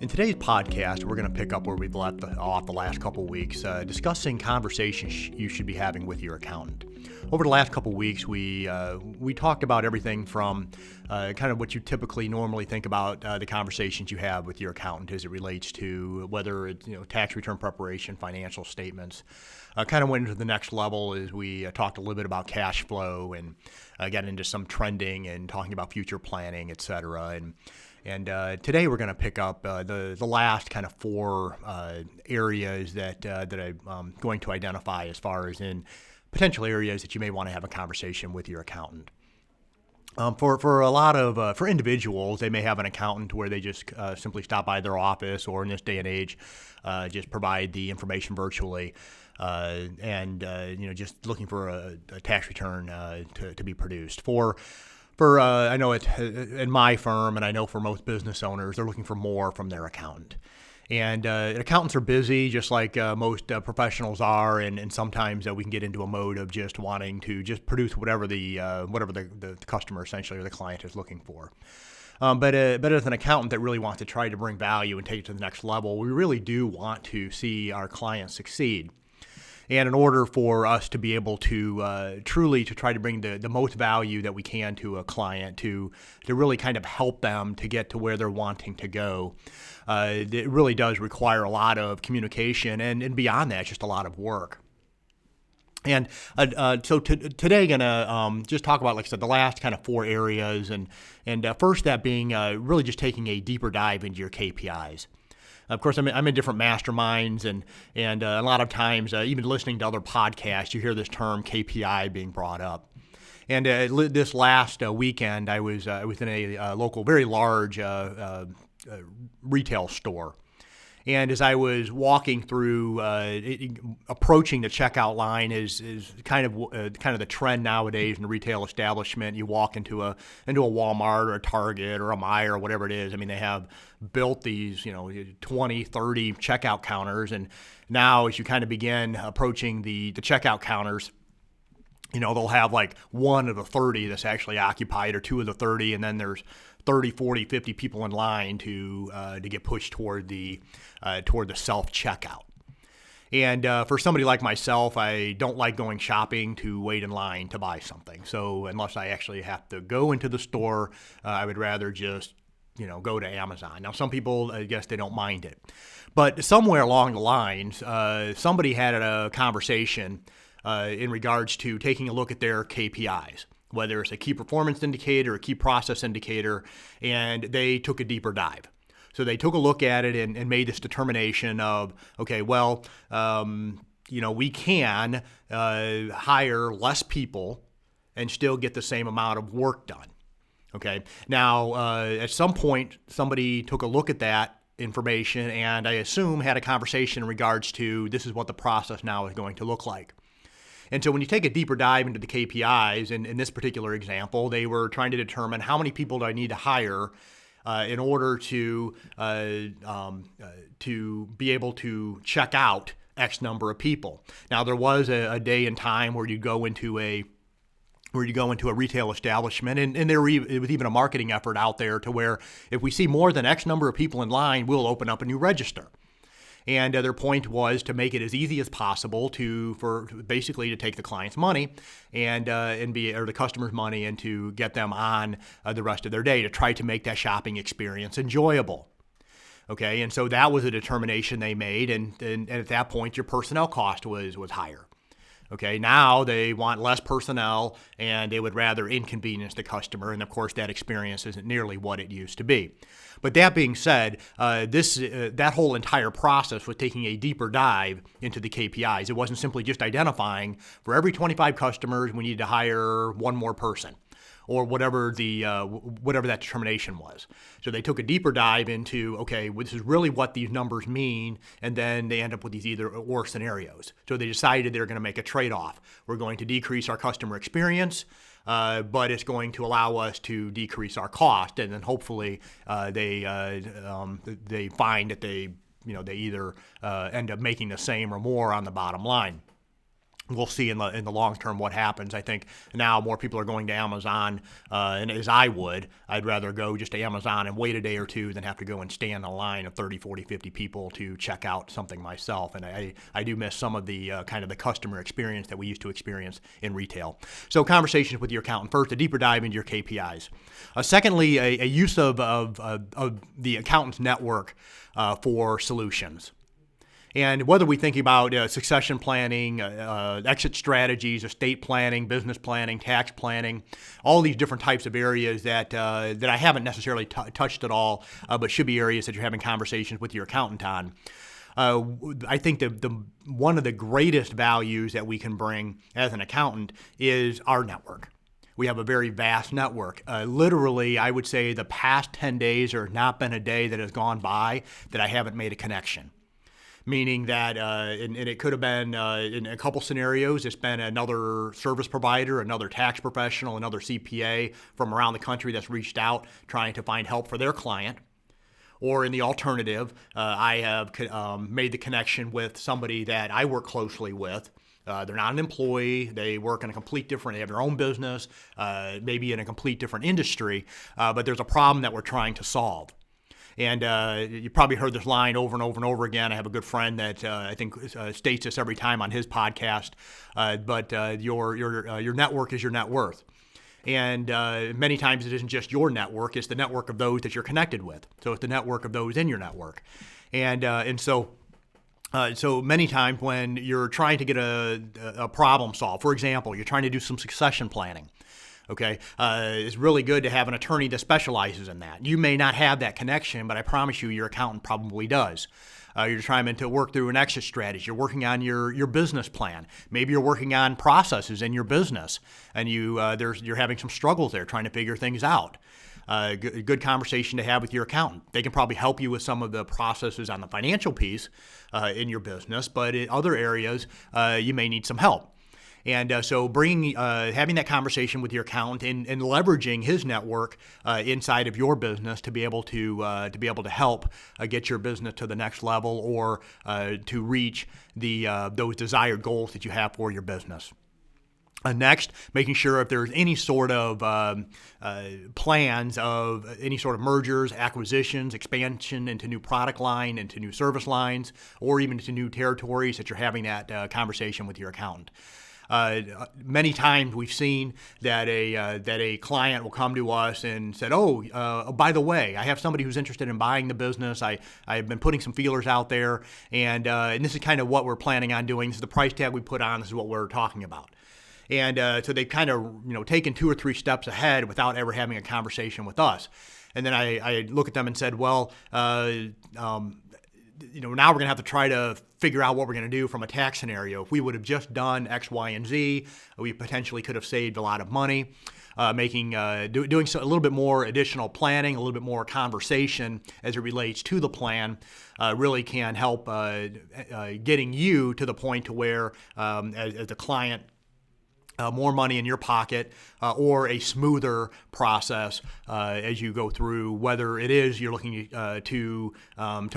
In today's podcast, we're going to pick up where we've left off the last couple of weeks, discussing conversations you should be having with your accountant. Over the last couple of weeks, we talked about everything from kind of what you typically normally think about the conversations you have with your accountant as it relates to whether it's tax return preparation, financial statements. Kind of went into the next level as we talked a little bit about cash flow and got into some trending and talking about future planning, et cetera. And today we're going to pick up the last kind of four areas that I'm going to identify as far as in potential areas that you may want to have a conversation with your accountant. For a lot of for individuals, they may have an accountant where they just simply stop by their office, or in this day and age, just provide the information virtually, and just looking for a tax return to be produced. For I know in my firm, and I know for most business owners, they're looking for more from their accountant. And accountants are busy, just like most professionals are, and sometimes we can get into a mode of just wanting to just produce whatever the customer essentially or the client is looking for. But as an accountant that really wants to try to bring value and take it to the next level, we really do want to see our clients succeed. And in order for us to be able to truly to try to bring the most value that we can to a client, to really kind of help them to get to where they're wanting to go, it really does require a lot of communication, and beyond that, just a lot of work. And so today, gonna just talk about, like I said, the last kind of four areas, and first that being really just taking a deeper dive into your KPIs. Of course, I'm in different masterminds, and a lot of times, even listening to other podcasts, you hear this term KPI being brought up. And this last weekend, I was in a local, very large retail store. And as I was walking through, approaching the checkout line is kind of the trend nowadays in the retail establishment. You walk into a Walmart or a Target or a Meijer or whatever it is. I mean, they have built these 20, 30 checkout counters, and now as you kind of begin approaching the checkout counters, they'll have like one of the 30 that's actually occupied, or two of the 30, and then there's 30, 40, 50 people in line to get pushed toward the self-checkout. And for somebody like myself, I don't like going shopping to wait in line to buy something. So unless I actually have to go into the store, I would rather just go to Amazon. Now, some people, I guess they don't mind it. But somewhere along the lines, somebody had a conversation in regards to taking a look at their KPIs, whether it's a key performance indicator, a key process indicator, and they took a deeper dive. So they took a look at it and made this determination of, okay, well, we can hire less people and still get the same amount of work done. Okay. Now, at some point, somebody took a look at that information and I assume had a conversation in regards to this is what the process now is going to look like. And so when you take a deeper dive into the KPIs, in this particular example, they were trying to determine how many people do I need to hire in order to be able to check out X number of people. Now, there was a day and time where you go into a retail establishment, and it was even a marketing effort out there to where if we see more than X number of people in line, we'll open up a new register. And their point was to make it as easy as possible for basically to take the client's money or the customer's money, and to get them on the rest of their day, to try to make that shopping experience enjoyable. Okay, and so that was a determination they made, and at that point your personnel cost was higher. Okay, now they want less personnel and they would rather inconvenience the customer, and of course that experience isn't nearly what it used to be. But that being said, that whole entire process was taking a deeper dive into the KPIs. It wasn't simply just identifying for every 25 customers we need to hire one more person, or whatever that determination was. So they took a deeper dive into, okay, this is really what these numbers mean, and then they end up with these either or scenarios. So they decided they're going to make a trade-off. We're going to decrease our customer experience, but it's going to allow us to decrease our cost, and then hopefully they find that they either end up making the same or more on the bottom line. we'll see in the long term what happens. I think now more people are going to Amazon, and as I would, I'd rather go just to Amazon and wait a day or two than have to go and stand in a line of 30, 40, 50 people to check out something myself. And I do miss some of the kind of the customer experience that we used to experience in retail. So conversations with your accountant. First, a deeper dive into your KPIs. Secondly, a use of the accountant's network for solutions. And whether we think about succession planning, exit strategies, estate planning, business planning, tax planning, all these different types of areas that I haven't necessarily touched at all, but should be areas that you're having conversations with your accountant on. I think one of the greatest values that we can bring as an accountant is our network. We have a very vast network. Literally, I would say the past 10 days, there has not been a day that has gone by that I haven't made a connection. Meaning that, and it could have been in a couple scenarios, it's been another service provider, another tax professional, another CPA from around the country that's reached out trying to find help for their client. Or in the alternative, I have made the connection with somebody that I work closely with. They're not an employee. They work in they have their own business, maybe in a complete different industry, but there's a problem that we're trying to solve. And you probably heard this line over and over and over again. I have a good friend that I think states this every time on his podcast. But your network is your net worth. And many times it isn't just your network; it's the network of those that you're connected with. So it's the network of those in your network. And so many times when you're trying to get a problem solved, for example, you're trying to do some succession planning. Okay, it's really good to have an attorney that specializes in that. You may not have that connection, but I promise you your accountant probably does. You're trying to work through an exit strategy. You're working on your business plan. Maybe you're working on processes in your business, and you're having some struggles there trying to figure things out. Good conversation to have with your accountant. They can probably help you with some of the processes on the financial piece in your business, but in other areas you may need some help. And so having that conversation with your accountant and leveraging his network inside of your business to be able to help get your business to the next level or to reach those desired goals that you have for your business. Next, making sure if there's any sort of plans of any sort of mergers, acquisitions, expansion into new product line, into new service lines, or even into new territories, that you're having that conversation with your accountant. Many times we've seen that a client will come to us and said, by the way, I have somebody who's interested in buying the business. I've been putting some feelers out there, and this is kind of what we're planning on doing. This is the price tag we put on. This is what we're talking about. And so they've kind of taken 2 or 3 steps ahead without ever having a conversation with us. And then I look at them and said, well, now we're going to have to try to figure out what we're going to do from a tax scenario. If we would have just done X, Y, and Z, we potentially could have saved a lot of money. Doing a little bit more additional planning, a little bit more conversation as it relates to the plan really can help getting you to the point to where, as a client, more money in your pocket, or a smoother process as you go through, whether it is you're looking to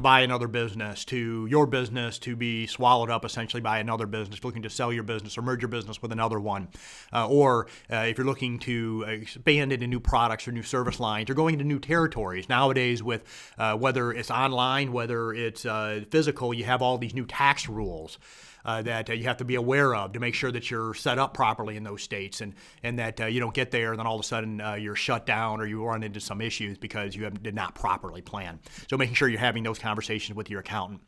buy another business, to your business to be swallowed up essentially by another business, looking to sell your business or merge your business with another one, or if you're looking to expand into new products or new service lines, or going into new territories. Nowadays, with whether it's online, whether it's physical, you have all these new tax rules that you have to be aware of to make sure that you're set up properly in those states, and that you don't get there and then all of a sudden you're shut down or you run into some issues because you did not properly plan. So making sure you're having those conversations with your accountant.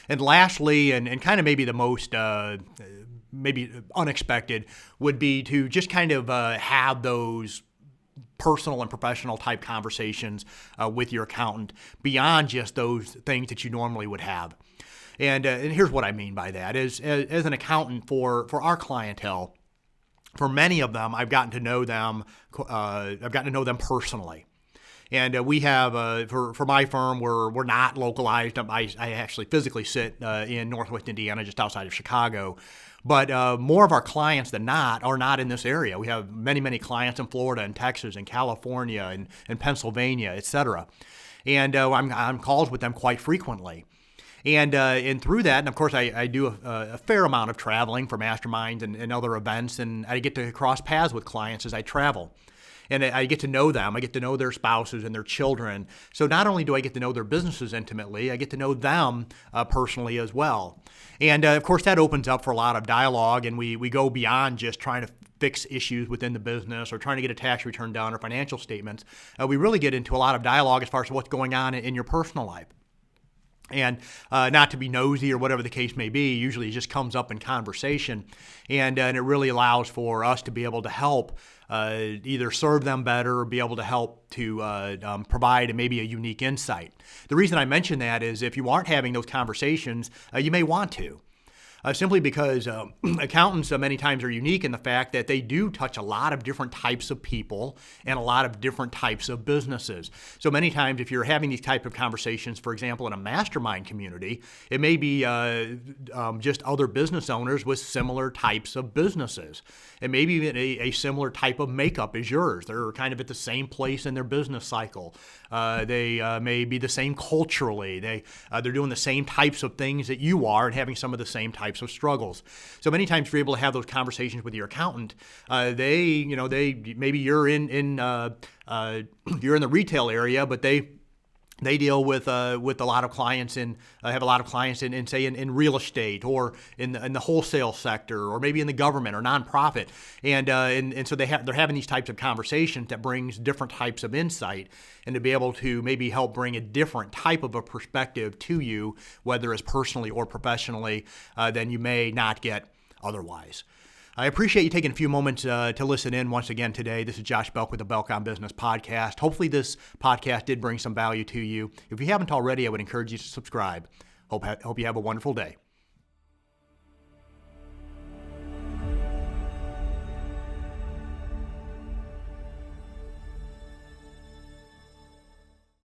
And lastly, and kind of maybe the most maybe unexpected, would be to just kind of have those personal and professional type conversations with your accountant beyond just those things that you normally would have. And here's what I mean by that. As an accountant for our clientele, for many of them, I've gotten to know them personally. And we have, for my firm, we're not localized. I actually physically sit in Northwest Indiana, just outside of Chicago. But more of our clients than not are not in this area. We have many, many clients in Florida and Texas and California and Pennsylvania, et cetera. And I'm on calls with them quite frequently. And through that, and of course, I do a fair amount of traveling for masterminds and other events, and I get to cross paths with clients as I travel. And I get to know them. I get to know their spouses and their children. So not only do I get to know their businesses intimately, I get to know them personally as well. And of course, that opens up for a lot of dialogue, and we go beyond just trying to fix issues within the business or trying to get a tax return done or financial statements. We really get into a lot of dialogue as far as what's going on in your personal life. And not to be nosy or whatever the case may be, usually it just comes up in conversation, and it really allows for us to be able to help either serve them better or be able to help to provide maybe a unique insight. The reason I mention that is if you aren't having those conversations, you may want to. Simply because accountants many times are unique in the fact that they do touch a lot of different types of people and a lot of different types of businesses. So many times if you're having these type of conversations, for example, in a mastermind community, it may be just other business owners with similar types of businesses. It may be even a similar type of makeup as yours. They're kind of at the same place in their business cycle. They may be the same culturally. They're doing the same types of things that you are and having some of the same types of struggles. So many times you're able to have those conversations with your accountant. They maybe you're in the retail area, but they deal with a lot of clients have a lot of clients in say in real estate or in the wholesale sector or maybe in the government or nonprofit, and so they're having these types of conversations that brings different types of insight and to be able to maybe help bring a different type of a perspective to you, whether it's personally or professionally, than you may not get otherwise. I appreciate you taking a few moments to listen in once again today. This is Josh Belk with the Belk on Business podcast. Hopefully this podcast did bring some value to you. If you haven't already, I would encourage you to subscribe. Hope you have a wonderful day.